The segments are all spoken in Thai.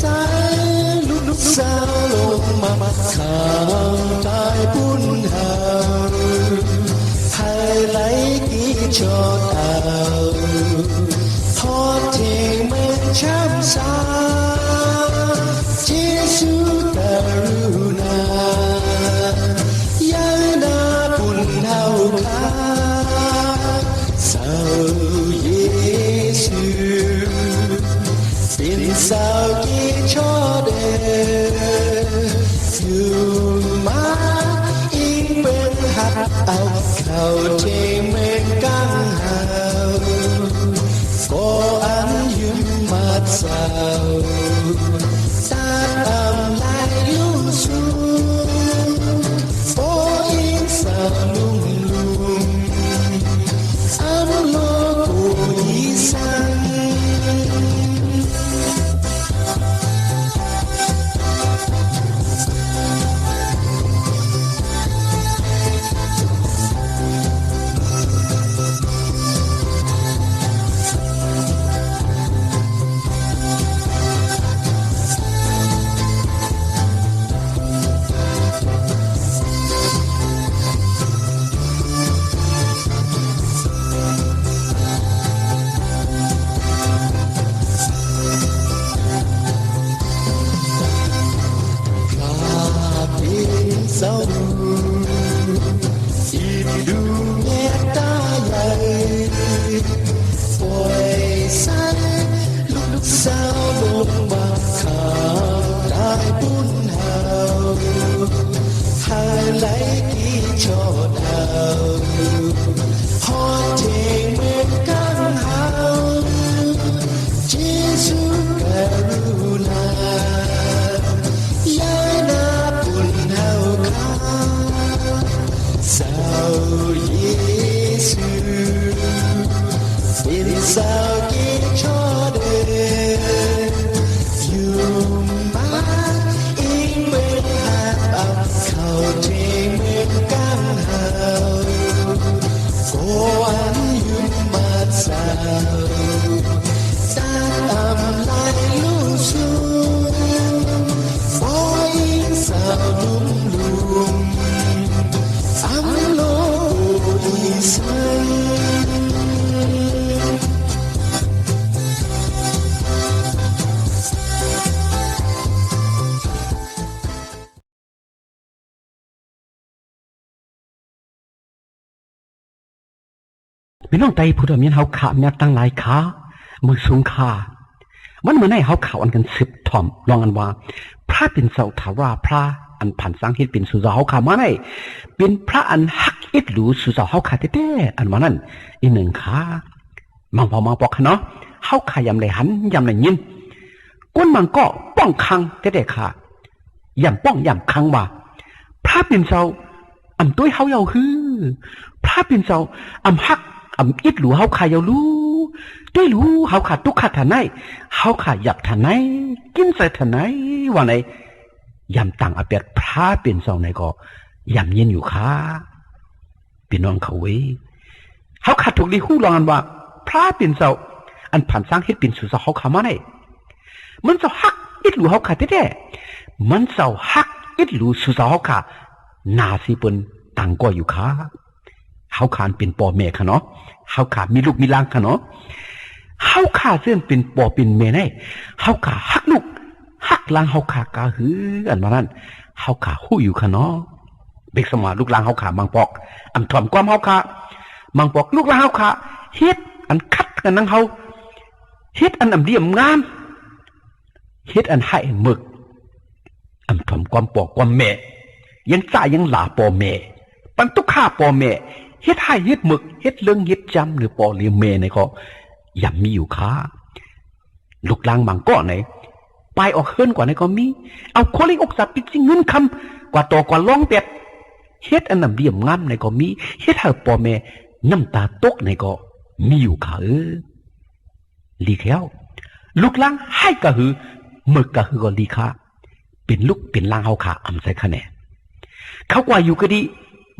สายลูกสาวลงมาข้างใต้บุญหาให้ไหลกี่จอดเอาทอดทิ้งเมื่อช้ำสาเจสุกรุณายังนาบุญเฮาคาสาวเยซูเป็นสาวกี่ชอเดอยู่มาอิงเป็นหักเอาเข้าเทเมนกังหาก็อันยืมมาสาวตาตำลายลูสูโอ้อิงสาวลุงอัมโลกูยีสังสาวอีดูแม่ตาใหญ่ปล่อยสายลูกสาวลงมาข้างใต้บุญหาให้ไหลกี่จอดเอาฮอดเทงเมื่อกังหาเจสุกรุณายายนาบุญเฮาสาวเยซูเป็นสาวกี่ชอเดอยู่มาอิงเป็นหักเอาเข้าเทเมนกังหาก็อันยืมมาสาวตาตำลายลูสูโอ้อิงสาวลุงอัมโลอีสังพี่น้องไตผู้ดำเนินเฮาขาแม่ตั้งหลายขามือสูงขามันเหมือนให้เฮาข่าวอันกันสืบถ่อมลองอันว่าพระเป็นเสาถาราพระอันผ่านสร้างเฮ็ดเป็นสุสาเฮาขามาได้เป็นพระอันฮักเอ็ดหรูสุสาเฮาขาแท้ๆอันว่านั้นอีกหนึ่งขามังพอมาบอกเนาะเฮาขายำได้หันยำได้ยินก้นมังก็ป้องคังแท้ๆค่ะยำป้องยำคังว่าพระเป็นเสาอำต้วยเฮาเยาฮือพระเป็นเสาอำฮักอำอิดหรูเฮาขายเยารู้ด้วยรู้เฮาขาตุกขาท่านไหนเฮาขาอยากท่านไหนกินใส่ท่านไหนว่าไหนยำต่างอาเปียดพระเป็นเสาไหนก็ยำเย็นอยู่ค่ะพี่น้องเขาเว้ยเฮาขาถูกลีฮู้ลองอันว่าพระเป็นเสาอันผ่านสร้างเฮ็ดเป็นสุสาเฮาขามาได้มันเสาฮักอิดหรูเฮาขาแท้ๆมันเสาฮักอิดหรูสุสาเฮาขานาสิเปิ้นต่างก็อยู่ค่ะเฮาขานเป็นพ่อแม่ค่ะเนาะเฮาขามีลูกมีหลานค่ะเนาะเฮาขาเสื่อมเป็นพ่อเป็นแม่ได้เฮาขาฮักลูกฮักหลานเฮาขากะหืออันว่านั้นเฮาขาฮู้อยู่ค่ะเนาะเบกสมาลูกหลานเฮาขามังปอกอำถ่อมความเฮาขามังปอกลูกหลานเฮาขาเฮ็ดอันคัดกันนังเฮาเฮ็ดอันอำเดียมงามเฮ็ดอันให้มึกอำถ่อมความปอกความแม่ยังจ่ายังหลาพ่อแม่ปันตุกฆ่าพ่อแม่เฮ็ดให้เฮ็ดมึกเฮ็ดเรื่องเฮ็ดจำหรือพ่อเลี้ยงแม่นี่ก็ย่ำมีอยู่ค่ะลูกหลานมังก็ไหนไปออกเฮิรนกว่านี้ก็มีเอาโคลิงอกสับปิจิเงินคำกว่าต่อกว่าล่องเป็ดเฮ็ดอันนำเดี่ยมงามในก็มีเฮ็ดให้พ่อแม่น้ำตาตกในก็มีอยู่ค่ะลีแค้วลูกหลานให้ก็คือมึกก็คือก็ลีค่ะเป็นลูกเป็นหลานเฮาค่ะอำใส่คะแนนเขากว่าอยู่ก็ดี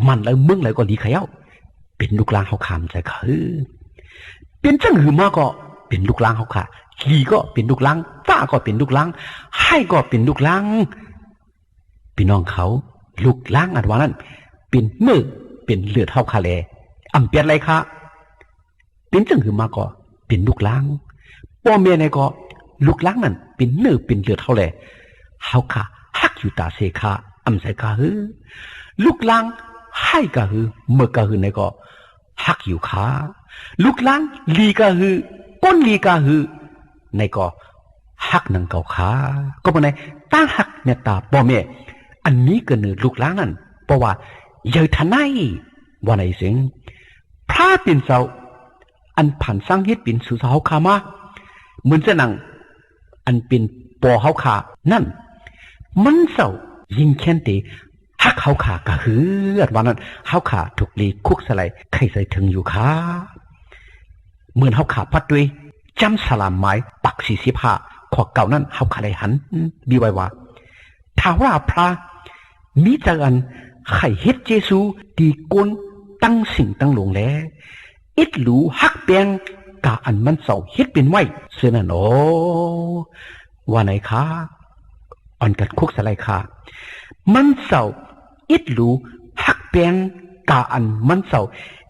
มันแล้วมึงแล้วก็ลีแค้วเป็นลูกหลานเฮาค่ะอำใส่ค่ะเป็นจังหือมาก็ เป็นลูกล้างเขาค่ะลีก็เป็นลูกล้างฟ้าก็เป็นลูกล้างให้ก็เป็นลูกล้างพี่น้องเขาลูกล้างอันว่านั้นเป็นมือเป็นเลือดเท่าคาแลอำเปียดไรคะเป็นจังคือมาก็เป็นลูกล้างพ่อแม่ในก็ลูกล้างนั่นเป็นเนื้อเป็นเลือดเท่าแลเฮาค่ะฮักอยู่ตาเสคาอำใส่กะฮือลูกล้างให้กะฮือเมื่อกะฮือในก็ฮักอยู่ค่ะลูกล้างลีกะฮือก้นลีกะฮือในก็ฮักนังเก่าขาก็บ่ไหนตั้งฮักเมตตาพ่อแม่อันนี้ก็เนื้อลูกล้างนั่นเพราะว่าเยอะทนายว่าไหนเสียงพระเป็นเจ้าอันผ่านสร้างเฮ็ดเป็นสุสาเฮาขามาเหมือนจะนังอันเป็นปอเฮาขานั่นมันเจ้ายิงแค้นตีฮักเฮาขากะฮือวันนั้นเฮาขาถูกลีคุกสลายใครใส่ถึงอยู่ขาเหมือนเฮาขาพัดด้วยจำสลามไม้ปัก45ขอเก่านั้นเฮาขาได้หันบีไว้ว่าถ้าว่าพระมีจักอันไข่เฮ็ดเจซูตีก้นตั้งสิ่งตั้งหลวงแลอิดหลูฮักเปียงกะอันมันเสาเฮ็ดเป็นไว้เสื้อนั่นโอว่าไหนคะอ่อนกัดคุกสลายค่ะมันเสาอิดหลูฮักเปียงกะอันมันเสา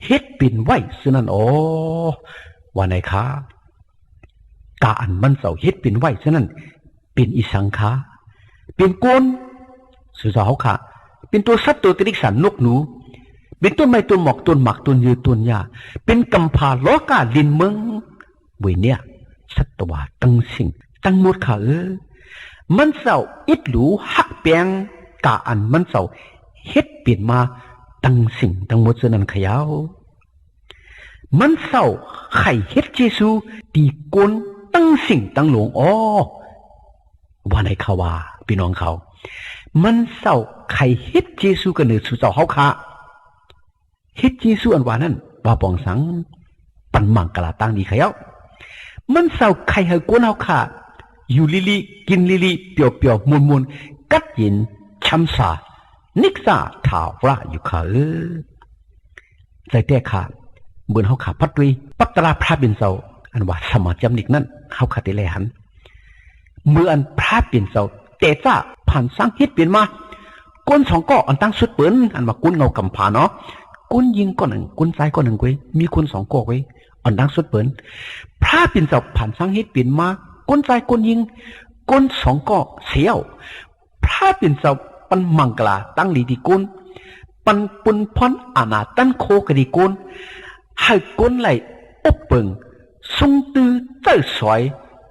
เฮ็ดเป็นไว้เสื้อนั่นโอว่าไหนคะกะอันมันเสาเฮ็ดเป็นไว้เสื้อนั่นเป็นอีสังคะเป็นก้นสุสาเฮาค่ะเป็นตัวสัตว์ตัวตริกสันนกหนูเป็นต้นไม้ต้นหมอกต้นหมากต้นยืนต้นหญ้าเป็นกำพาล้อกาลินเมืองเวยเนี่ยสัตว์ว่าตั้งสิ่งตั้งหมดค่ะมันเศร้าอิดหลูหักเปียงกะอันมันเศร้าเฮ็ดเปลี่ยนมาตั้งสิ่งตั้งหมดเสนันขยาวมันเศร้าไข่เฮ็ดเจซูตีกลตั้งสิ่งตั้งหลวงอ้อว่าในข่าวว่าพี่น้องเขามันเศร้าไข่เฮ็ดเจซูกันเนื้อสู่เจ้าเฮาค่ะเฮ็ดเจซูอันว่านั้นว่าปองสังปันมังกลาตั้งดีขยาวมันเศร้าไข่เฮากวนเฮาค่ะอยู่ลิลิกินลิลิเปียวเปียวมุนมุนกัดยินช้ำสานิกซาถาวระอยู่ค่ะใจแต่ค่ะเบิ่นเฮาขาพัดด้วยปัตตราพระบินเซาอันว่าสมาจำนิกนั้นเฮาขาได้แลหันเมื่ออันพระบินเซาแต่จ้าผ่านสร้างเฮ็ดเปลี่ยนมาก้นสองก็อันตั้งสุดเปิ้นอันว่าก้นเงากำผาเนาะก้นยิงก้อนหนึ่งก้นซ้ายก้อนหนึ่งไว้มีคนสองกอกไว้อันตั้งสุดเปิ้นพระบินเซาผ่านสร้างเฮ็ดเปลี่ยนมาก้นซ้ายก้นยิงก้นสองก็เสียวพระเป็นเจ้าปันมังกลาตั้งลีดีก้นปันปุนพรอาณาตั้นโคกดีก้นให้ก้นไหลอบเปิงทรงตือเจ้าสอย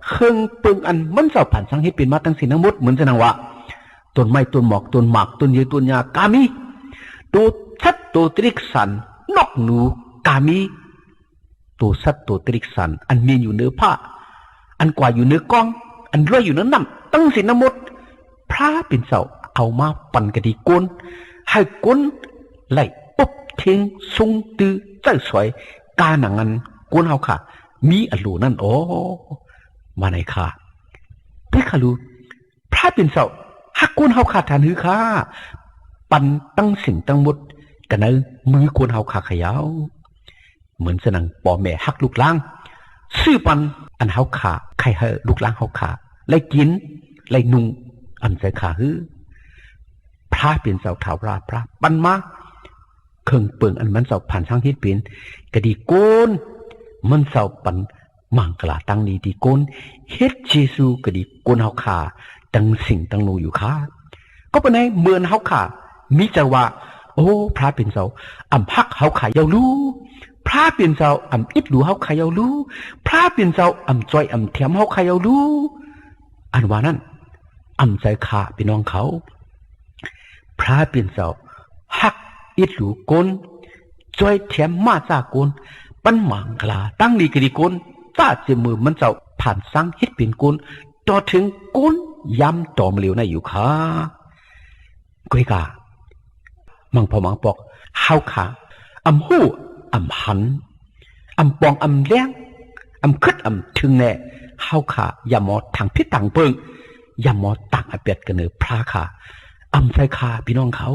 เครื่องเปิงอันมันเจ้าผ่านสังเฮ็ดเป็นมาตั้งสิทั้งหมดเหมือนจะนังว่าต้นไม้ต้นหมอกต้นหมากต้นยืนต้นหญ้ากามีตัวสัตว์ตัวตริกสันนกหนูกามีตัวสัตว์ตัวตริกสันอันมีอยู่เนื้อผ้าอันกว่าอยู่เนื้อกองอันรวยอยู่เนื้อน้ำตั้งสินน้ำมดพระเป็นเสาเอามาปั่นกระดีก้นให้ก้นไหลปุ๊บเทงทรงตือเจ้าสวยกาหนังอันก้นเฮาค่ะมีอลูนั่นโอ้มาไหนค่ะเพื่อขาลูพระเป็นเสาหักก้นเฮาค่ะทานหือค่ะปั่นตั้งสิ่งตั้งมดกันเนอมือก้นเฮาค่ะขยาวเหมือนสนังป่อแม่หักลูกล้างซื้อปันอันเฮาขาไข่เฮาลูกล้างเฮาขาไล่กินไล่นุ่งอันใจขาฮือพระเป็นเสาถาวราพระปันมาเครื่องเปิงอันมันเสาผ่านช่างเฮ็ดเป็นกะดีโกนมันเสาปันมังกลาตั้งนี้ดีโกนเฮ็ดเจซูกะดีโกนเฮาขาตั้งสิ่งตั้งนูอยู่ขาก็ปะไหนเมือนเฮาขามีใจว่าโอ้พระเป็นเสาอำพักเฮาขายาวรู้พระเป็นเจ้าอำอิดหลูเฮาขายเอารู้พระเป็นเจ้าอำจ้อยอำเทียมเฮาขายเอารู้อันว่านั้นอำใจขาพี่น้องเขาพระเป็นเจ้าฮักอิดหลูกนจ้อยเทียมมาจากนปันหมางกลาตั้งลีกดีกนตาเจมือมันเจ้าผ่านสร้างเฮ็ดเป็นกนต่อถึงกนย้ำตอมเหลวในอยู่ค่ะก้อยกามังพอมังปอกเฮาขาอำหู้อำหันอำปองอำเลี้ยงอำคึดอำถึงแน่เฮาขาอย่าหมอทางพิษต่างเปิงอย่าหมอต่างอเปียดกันเนอพระขาอำใจขาพี่น้องเขา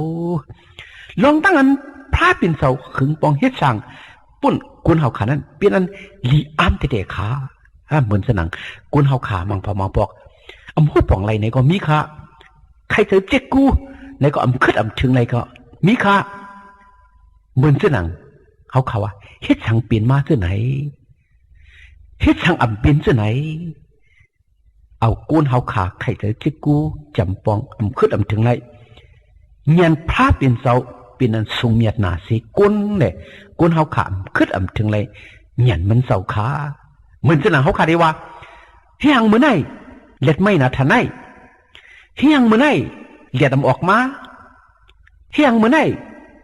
ลองตั้งอันพระเป็นเสาขึงปองเฮ็ดสั่งปุ่นกุนเฮาขานั้นเป็นอันลีอ้ามเตะขา เหมือนสนังกุนเฮาขามังพอมังปอกพูดป่องไรไหนก็มีค่ะใครเจอเจ๊กกูไหนก็ขึ้นถึงไรก็มีค่ะเหมือนสนังเขาว่าเฮ็ดช่างเปลี่ยนมาเสื้อไหนเฮ็ดช่างเปลี่ยนเสื้อไหนเอากุนเฮาขาใครเจอเจ๊กกูจำปองขึ้นถึงไรเงียนพระเป็นเสาเป็นอันทรงเมียดหนาสิกุนเลยกุนเฮาขาขึ้นถึงไรเงียนมันเสาขาเหมือนสนังเขาขาได้ว่าเฮียงเมื่อไหร่เล็ดไม่นะท่านไหนเฮียงเมื่อไหร่เลียดออกมาเฮียงเมื่อไหร่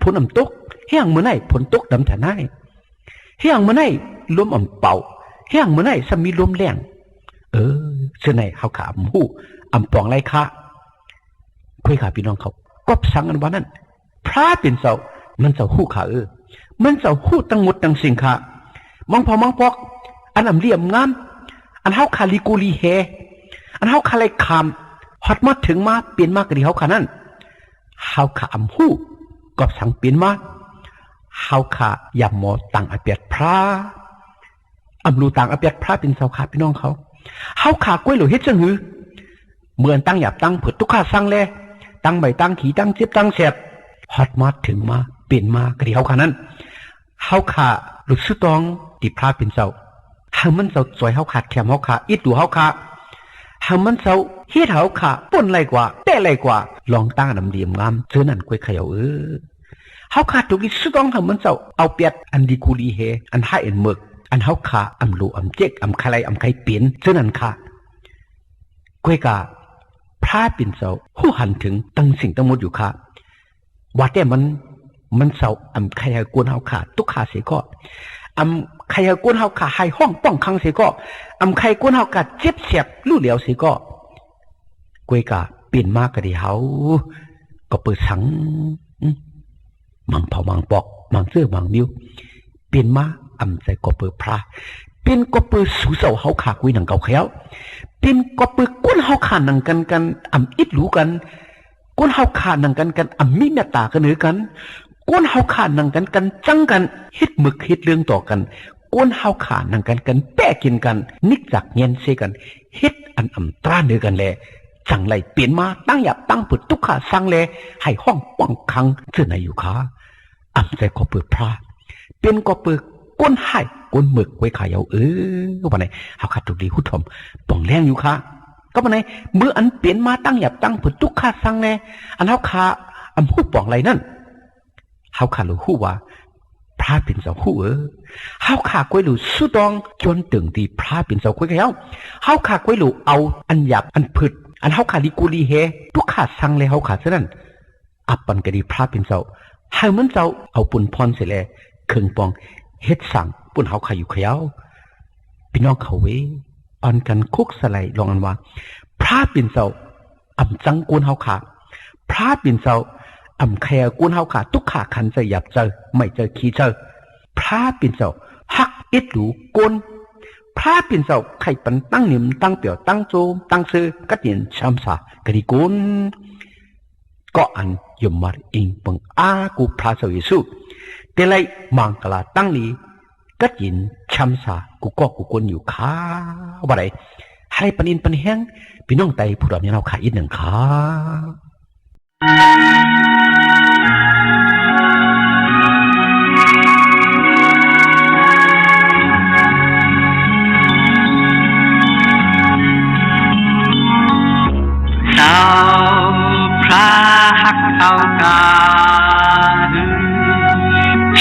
ผลตกเฮียงเมื่อไหร่ผลตกดำท่านไหนเฮียงเมื่อไหร่ลมเป่าเฮียงเมื่อไหร่สมีลมแรงเสื้อไหนเขาขาหูปองไรคะคุยขาพี่น้องเขาก็สั่งกันว่านั้นพระเป็นเสามันเสาหูขามันเสาหูตั้งหมดตั้งสิ่งค่ะมองพอมองพอกอันเลี่ยมงามอันเฮาคาลิกูลีเฮอันเฮาคาไลคามฮอดมาถึงมาเปลี่ยนมากระดิเฮาขานั่นเฮาขาหูก็สั่งเปลี่ยนมาเฮาขายำหมอต่างอเปียดพระรูต่างอเปียดพระเป็นเสาขาพี่น้องเขาเฮาขากล้วยหรือเฮ็ดจังหือเหมือนตั้งหยาบตั้งเผิดทุกข้าสั่งแลตั้งใบตั้งขี่ตั้งเจ็บตั้งเสียบฮอดมาถึงมาเปลี่ยนมากระดิเฮาขานั่นเฮาขาหลุดสุตองติพระเป็นเสาหามันเสาสวยเฮาขาดแคมเฮาขาอิดดูเฮาขาหามันเสาเฮ็ดเฮาขาป่นไรกว่าแต่ไรกว่าลองตั้งน้ำเดียมงามเสื้อนั่นกล้วยเขย่าเฮาขาถูกลิสุตองหามันเสาเอาเปียดอันดีกูลีเฮอันให้เอ็นเมือกอันเฮาขาลูเจ๊กคาไลไข่เปลี่ยนเสื้อนั่นค่ะกล้วยกาพระเป็นเสาหู้หันถึงตั้งสิ่งตั้งหมดอยู่ค่ะว่าแต่มันเสาใครให้กวนเฮาขาตุกขาเสียก็ใครให้กวนเฮาขาให้ห้องป้องคังเสียก็ใครกวนเฮาขาเจ็บเสียบลู่เหลียวเสียก็กวยกาเปลี่ยนมากกะดิเฮาก็เปิดสังมังเผามังปอกมังเสื้อมังมิ้วเปลี่ยนมาใส่ก็เปิดพระเป็นก็เปิดสู่เสาเฮาขากุยหนังเก่าเขียวเป็นก็เปิดกวนเฮาขาหนังกันอิดรู้กันกวนเฮาขาหนังกันมีเมตตากันหรือกันกวนเฮาขาหนังกันจังกันเฮ็ดมึกเฮ็ดเรื่องต่อกันกวนเฮาขาหนังกันแปะกินกันนิกจากเย็นเสกันเฮ็ดตราเนื้อกันแลจังไรเปลี่ยนมาตั้งหยาบตั้งเปิดทุกขาสั่งแลให้ห้องป้องคังเสื้อไหนอยู่ขาใจก็เปิดพระเป็นก็เปิดก้นให้ก้นหมึกไว้ขายเอาวันไหนเฮาขาดถูกดีหุ่ทอมป่องแรงอยู่ค่ะก็วันไหนเมื่อเปลี่ยนมาตั้งหยาบตั้งเปิดทุกขาสั่งแลเฮาขาหูป่องไรนั่นเฮาขาหรือหูว่าพระเป็นเสาหูเฮาขากล้วยหรือสุดองจนตึงที่พระเป็นเสากล้วยแล้วเฮาขากล้วยหรือเอาอันหยาบอันผึดอันเฮาขาลิกูลีเฮทุกขาสั่งเลยเฮาขาซะนั่นปันกะดีพระเป็นเสาเฮามันเสาเอาปุ่นพรเสร็จแล้วเครื่องปองเฮ็ดสั่งปุ่นเฮาขาอยู่เขย่าพี่น้องเขาเวอ่อนกันคุกสไลลองอันว่าพระเป็นเสาจังกูนเฮาขาพระเป็นเสาแค่กุนเฮาขาทุกขาขันจะหยับเจอไม่เจอขี้เจอพระเป็นเจ้าฮักอิดหลูกุนพระเป็นเจ้าไข่ปันตั้งหนิมตั้งเปี่ยวตั้งโจมตั้งซื้อกัดยินช้ำสากระดิกุนก็อันยมมาอิงปังกูพระเจ้าเยซูแต่ไรมังกลาตั้งนี้กัดยินช้ำสากูก็กูกุนอยู่ขาว่าไรให้ปันอินปันแห้งพี่น้องไตผู้ดำยังเราขาอีกหนึ่งขาสาวพระหักเอากา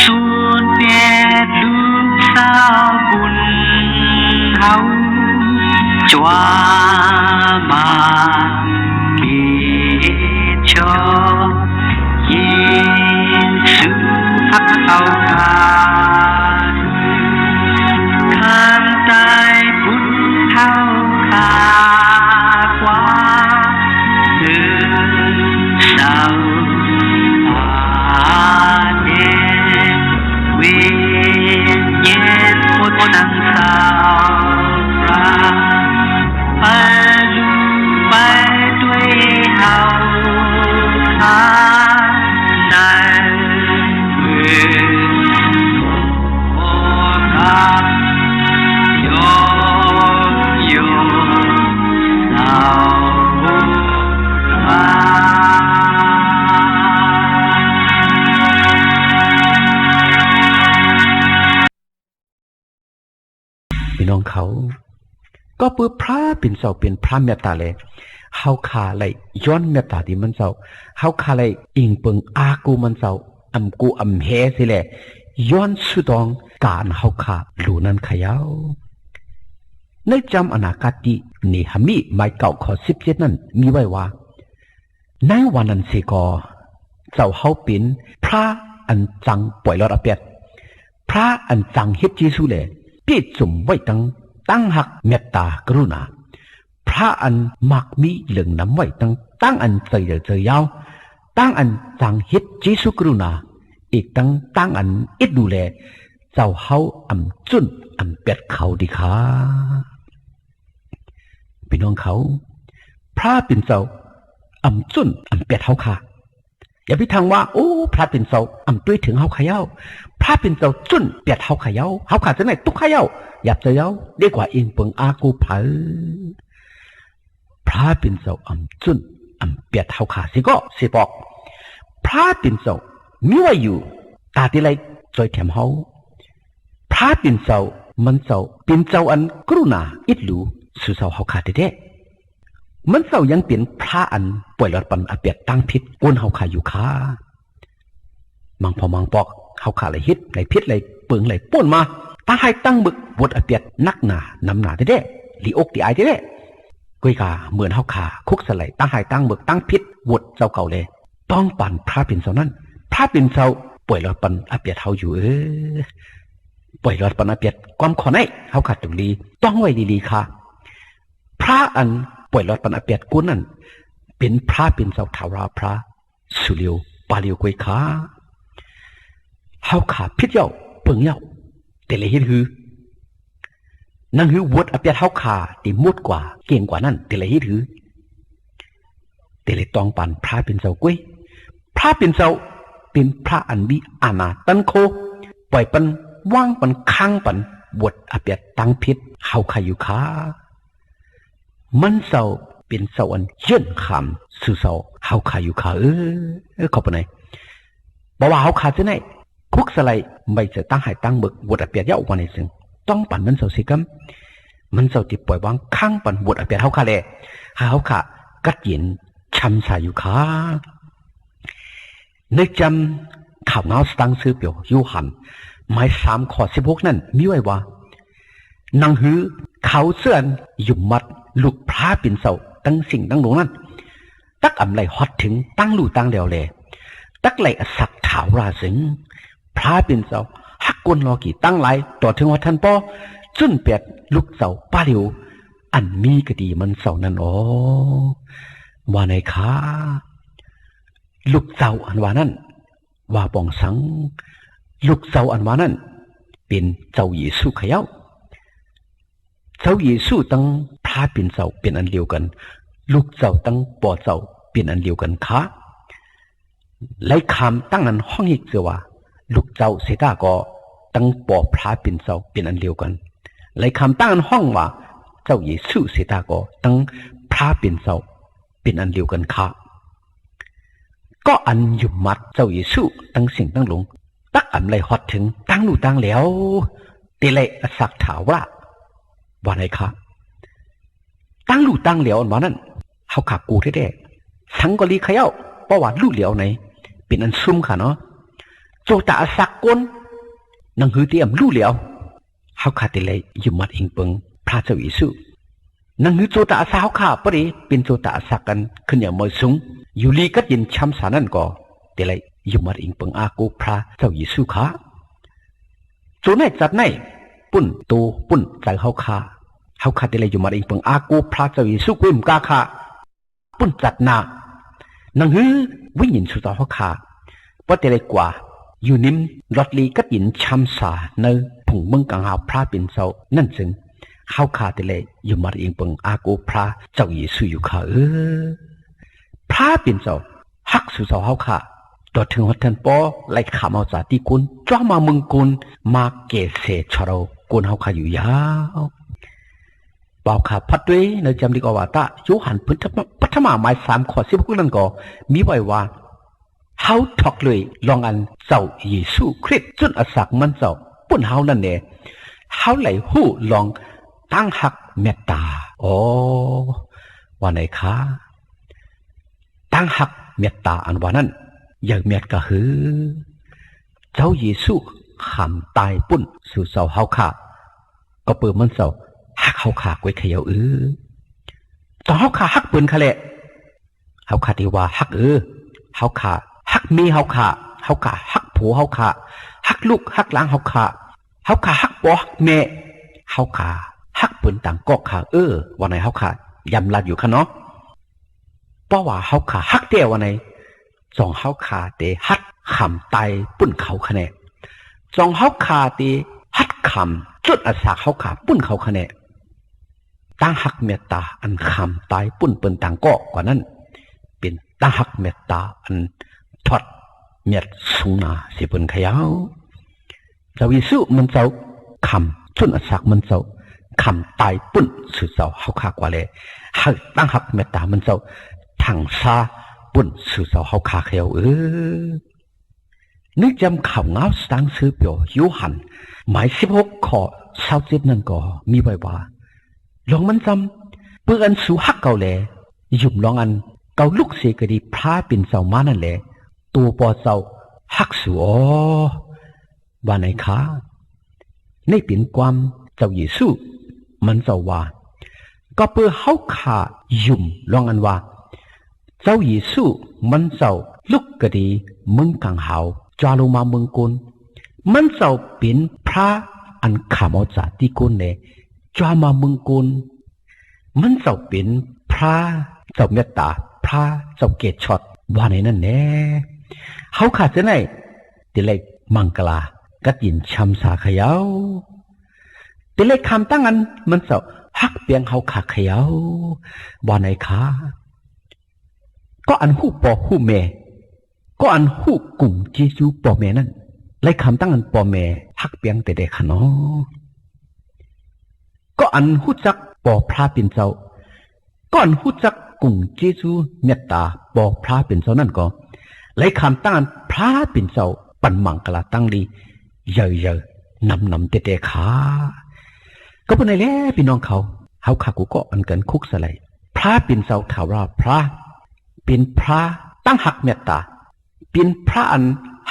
สูญเปียดลูกสาวบุญเฮาจวามากีชอยินสูหักเอากาข้างใต้บุญเฮาคากว่าสาวเย็นเวียนเย็นหมดทั้งสาวรัก ก็เพื่อพระเป็นเจ้าเป็นพระเมตตาเลยเฮาขาเลยย้อนเมตตาที่มันเจ้าเฮาขาเลยอิงเปิงอากูมันเจ้าอำกูอำเฮสิแหละย้อนสุดองการเฮาขาหลูนั้นขยาวในจำอนาคตินี่ฮามีหมายเก่าข้อ17นั้นมีไว้ว่าในวันนั้นสิกอเจ้าเฮาเป็นพระอันจังป่วยรอดอเปียดพระอันจังเฮ็ดจีสุเลยเปียดจุ่มไว้ตั้งหักเมตตากรุณาพระอันมักมีเหลืองน้ำไว้ตั้งอันเจยาวตั้งอันจังเฮ็ดจีสุกรุณาอีกตั้งอันอิดดูแลเจ้าเฮาอำจุนอำเป็ดเขาดีค่ะพี่น้องเขาพระเป็นเจ้าอำจุนอำเป็ดเฮาค่ะอย่าไปทางว่าโอ้พระเป็นเจ้าอำด้วยถึงเฮาขยาวพระเป็นเจ้าจุนเป็ดเฮาขยาวเฮาขาจะไหนตุกขยาวหยับเจยาวดีกว่าอิงเปิงอากูเผาพระเป็นเจ้าอำจุนอำเป็ดเฮาขาสิก็สิบอกพระเป็นเจ้ามีไว้อยู่ตาที่ไรจอยแถมเฮาพระเป็นเจ้ามันเจ้าเป็นเจ้าอันกรุณาอิดหลูสู่เจ้าเฮาขาเด้มันเจ้ายังเป็นพระอันป่วยหลอดปันอเปียดตั้งพิษกวนเฮาขาอยู่ค่ะมังพอมังปอกเฮาขาเลยฮิตเลยพิษเลยเปิงเลยป่นมาตาให้ตั้งบึกวดอเปียดนักหนานำหนาเด้ลีอกลีไอเด้กุยกาเหมือนเฮาขาคุกสไลตาให้ตั้งบึกตั้งพิษวดเจ้าเก่าเลยต้องปั่นพระเป็นเจ้านั้นพระเป็นเจ้าป่วยหลอดปันอเปียดเฮาอยู่ป่วยหลอดปันอเปียดความขอไหนเฮาขาดตรงนี้ต้องไว้ดีๆค่ะพระอันป่วยหลอดปันอเปียดกุนนั่นเป็นพระเป็นเจ้าทาราพระสุเลียวปาเลียวกุยขาเฮาขาพิษเย้าเปิงเย้าแต่เลยเฮ็ดฮือนั่งฮือวดอเปียดเฮาขาตีมุดกว่าเก่งกว่านั่นแต่เลยเฮ็ดฮือแต่เลยต้องปั่นพระเป็นเจ้ากุยพระเป็นเจ้าเป็นพระอันมีอาณาตันโคปล่อยปันว่างปันค้างปันวดอเปียดตั้งพิษเฮาขาอยู่ขามันเจ้าเป็นเจ้าอันเยื่นคำสู่เจ้าเฮาขาอยู่ขาเข้าไปไหนบอกว่าเฮาขาจะไหนคุกสไลไม่จะตั้งให้ตั้งบึกวดอเปียดเย้าวันนี้ซึ่งต้องปั่นมันเจ้าสิกัมมันเจ้าติดปล่อยวางข้างปั่นวดอเปียดเฮาขาเลยเฮาขากัดยินช้ำสายอยู่ขาในจำข่าวเงาสตังซื้อเปียวยูหันหมาย3 ข้อ 16นั่นมีไว้ว่านังฮือเขาเสื่อนหยุ่มมัดลูกพระเป็นเสาตั้งสิ่งตั้งหลวงนั้นตักอำไลฮอดถึงตั้งลู่ตั้งเดียวเลยตักไหลสักถาวราสิงพระเป็นเสาฮักกวนรอกี่ตั้งไหลต่อถึงว่าท่านป้อจุนเปียดลูกเสาป้าเหลียวอันมีกดีมันเสานั่นอ๋อว่าในขาลูกเสาอันว่านั่นว่าปองสังลูกเสาอันว่านั่นเป็นเจ้าเยซูขยาวเจ้าเยซูตั้งพระเป็นเจ้าเป็นอันเดียวกันลูกเจ้าตั้งปอเจ้าเป็นอันเดียวกันค่ะไล่คำตั้งนั้นห้องอีกเสียว่าลูกเจ้าเสดาก็ตั้งปอพระเป็นเจ้าเป็นอันเดียวกันไล่คำตั้งนั้นห้องว่าเจ้าเยซูเสดาก็ตั้งพระเป็นเจ้าเป็นอันเดียวกันค่ะก็อันยุมัดเจ้าเยซูตั้งสิ่งตั้งหลงตักอันไล่ฮอดถึงตั้งลู่ตั้งแล้วตีไล่สักถาวราว่าไงครับตั้งลู่ตั้งเหลียวอันว่านั้นเฮาขากูแท้ๆสังกะลีขยาวเพราะว่าลู่เหลียวไหนเป็นอันซุ่มค่ะเนาะโจตาสักกนนังหือเตรียมลู่เหลียวเฮาขาติเลยอยู่มัดอิงเปิงพระเจ้าเยซูนังหือโจตาสาวขาปริเป็นโจตาสักกันขึ้นอย่างมอยสูงอยู่ลีกัดยินช้ำสานั่นก็ติเลยอยู่มัดอิงเปิงอากูพระเจ้าเยซูค่ะโจไหนจัดไหนปุ่นตูปุ่นใจเฮาขาติเลยอยู่มาเองเปิงอากูพระเจ้าเยซูกุมกาค่ะปุ่นจัดนานังฮือวิ่งยินสุดต่อเฮาขาเพราะติเลยกว่าอยู่นิ่มรถลีกัดยินช้ำสาเนผงเมืองกังหาพระเป็นเจ้านั่นจึงเฮาขาติเลยอยู่มาเองเปิงอากูพระเจ้าเยซูอยู่ค่ะพระเป็นเจ้าฮักสุดต่อเฮาขาต่อถึงหัวทันปอไล่ขามาจากที่คุณจ้ามามึงคุณมาเกเสชเรากุนเฮาขาอยู่ยาวเปล่าขาพัดด้วยในจำดีกว่าตาโยหันพื้นปัทมาหมาย3 ข้อ 16นั่นก็มีไว้ว่าเฮาถอกเลยลองอันเจ้าเยซูคริสต์จนอสักมันเจ้าปุ่นเฮานั่นแน่เฮาไหลหู้ลองตั้งหัก เมตตาโอ้ว่าไหนคะตั้งหักเมตตาอันว่านั้นอย่างเมตก็คือเจ้าเยซูขำตายปุ่นสู่เสาเฮาขาก็เปิดมันเสาหักเฮาขากไว้เขย่าตอนเฮาขาหักปืนคะแหละเฮาขาที่ว่าหักเฮาขาหักเมีเฮาขาหักผัวเฮาขาหักลูกหักหลานเฮาขาหักพ่อหักแม่เฮาขาหักปืนต่างก็ขาว่าไหนเฮาขายำลัดอยู่ค่ะเนาะเพราะว่าเฮาขาหักเดียวว่าไหนจองเฮาขาเตหักขำตายปุ่นเขาคะแนนจองเฮาขาเตหักขำจุดอาสาเฮาขาปุ่นเขาคะแนนตั้งหักเมตตาอันขำตายปุ่นเปิ้นต่างก็กว่านั้นเป็นตั้งหักเมตตาอันทอดเม็ดสูงนาสิเปิ้นขยาวเจ้าวิสุมันเจ้าขำจุดอาสามันเจ้าขำตายปุ่นสื่อเจ้าเฮาขากว่าเลยหักตั้งหักเมตตามันเจ้าถังซาปุ่นสื่อเจ้าเฮาขาเขียวนึกจำข่าวเงาสังสือเปียวยูหันหมาย16 ข้อ27นั่นก็มีไว้ว่าลองมันจำเปื้อนสู่ฮักเก่าแลยุ่มลองอันเก่าลูกเสกดีพระเป็นเจ้ามานั่นแหละตัวปอเจ้าฮักสู่ว่าไหนคะในเป็นความเจ้าเยซูมันเจ้าว่าก็เปื้อเฮาขายุ่มลองอันว่าเจ้าเยซูมันเจ้าลูกกะดีมึงกังเฮาจาลงมาเมืองกุลมันเจ้าเป็นพระอันขามเอาจากที่กุลเนี่ยจามาเมืองกุลมันเจ้าเป็นพระเจ้าเมตตาพระเจ้าเกศชดว่าในนั่นแน่เขาขาดจะไหนติเล็กมังกลากัดยินชำสาขยาวติเล็กคำตั้งอันมันเจ้าฮักเปียงเขาขาขยาวว่าในขาก็อันหูปอหูแม่ก็อันหูกลุ่มเจซูปอแม่นั่นไล่คำตั้งอันปอแม่ฮักเปียงแต่เด็กขนอก็อันหูจักปอพระเป็นเจ้าก็อันหูจักกลุ่มเจซูเมตตาปอพระเป็นเจ้านั่นก็ไล่คำตั้งอันพระเป็นเจ้าปันมังกลาตั้งดีเยอะนำแต่เด็กขาก็เป็นไงแล้วพี่น้องเขาขากูก็อันกันคุกสลายพระเป็นเจ้าถาวรพระเป็นพระตั้งหักเมตตาเป็นพระอัน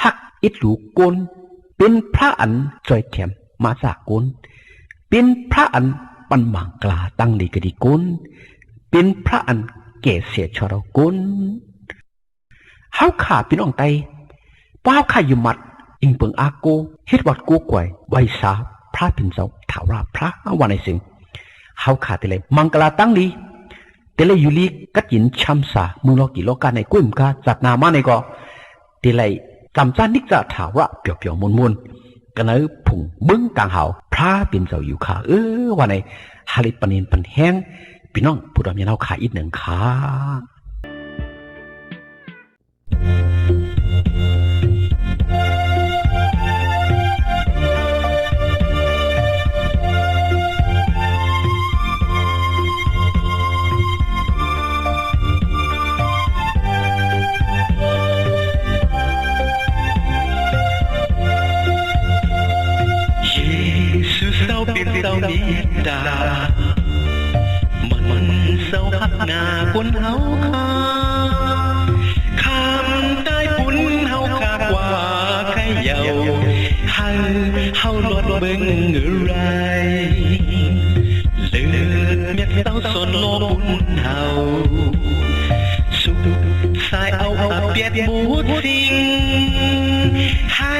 หักอิดหลูกลเป็นพระอันจอยแถมมาจากกลเป็นพระอันปันมังกลาตั้งดีกดีกลเป็นพระอันเกศเสียชรกลเฮาขาพี่น้องไตป้าเฮาขาอยู่มัดอิงเปิงอาโกเฮ็ดวัดกูกวยไวสาพระเป็นเจ้าถาวรพระวันในสิ่งเฮาขาแต่เลยมังกลาตั้งดีแต่เลยอยู่ลีกัดยินช้ำสามึงลอกี่โลกาในกุ้มกาจัดนามาในก็แต่เลยจำจานนิกจะถาวรเปียวๆมุนๆกันเลยผุ่งบึ้งกลางหาวพระเป็นเจ้าอยู่ขาวันในฮาริปนินปันแห้งพี่น้องผู้ดำยันเอาขาอีกหนึ่งขาเป็นเจ้านิดามันเศร้าหักหน้าคนเฮาขาคำใต้ปุ่นเฮาขากว่าใครเยาเฮาลดเบิ่งอะไรเลือดเม็ดเต้าสนโลปุ่นเฮาสุดสายเอาเปียดบูดทิ้งให้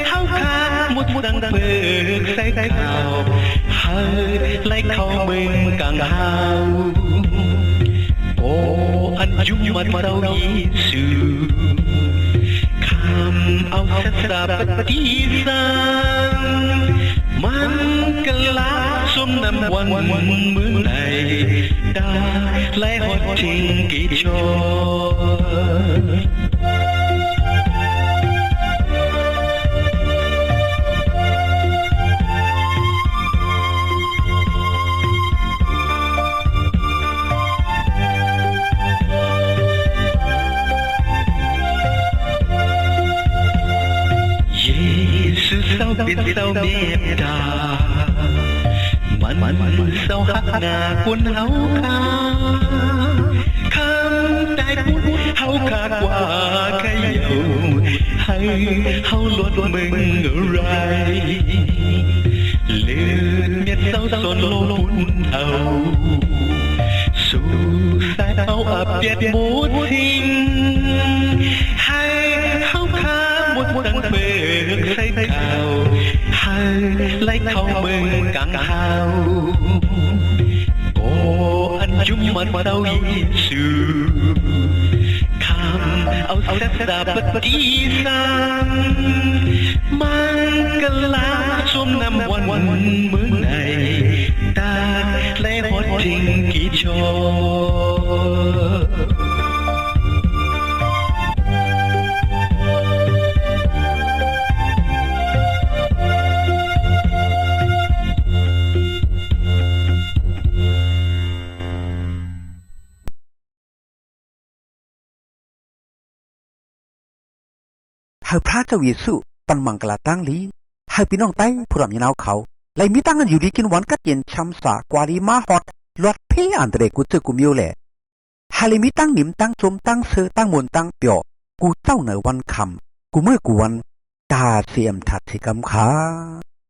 เฮาขามุดดังเบิกใส่ข่าวเฮาไล่เข้าเมืองกลางหาวโอ้อันยุ่มมันเต้ายีสูคำเอาเสสาปฏิสังมันกลาสมนำวันเมืองใดได้ไล่หดทิ้งกี่ชอเป็นเจ้าเมตตามัน มันเศร้าหักหน้าคนเฮาขาคำได้พูดเฮาขากว่าใครอยู่ให้เฮาลดมึงอะไรเลือดเม็ดเศร้าสนโลพุ่นเฮาสู่สายเฮาอับเปียดหมดทิ้งให้เฮาขาหมดตั้งเบิกใส่ข่าวให้ไล่เข้าเมืองกลางเฮาโอ้อันจุ่มมันเศร้ายิสูคำเอาแซ่บดาบดีสังมันกะลาชมน้ำวันเมืองไหนตาและฮอดทิ้งกี่ชอเฮาพระเจ้าเยซูปันมังกลาตั้งลีเฮาพี่น้องไต้ผู้รำยนาวเขาไลมีตั้งกันอยู่ดีกินวันกัดเย็นช้ำสากวาลีมาฮอดลอดเพอันเดรกูเจอกูมิวแหละฮาลิมีตั้งหนิมตั้งจมตั้งเสือตั้งมนตั้งเปียวกูเจ้าเหนือวันคำกูเมื่อกูวันตาเสียมถัดสิกำขา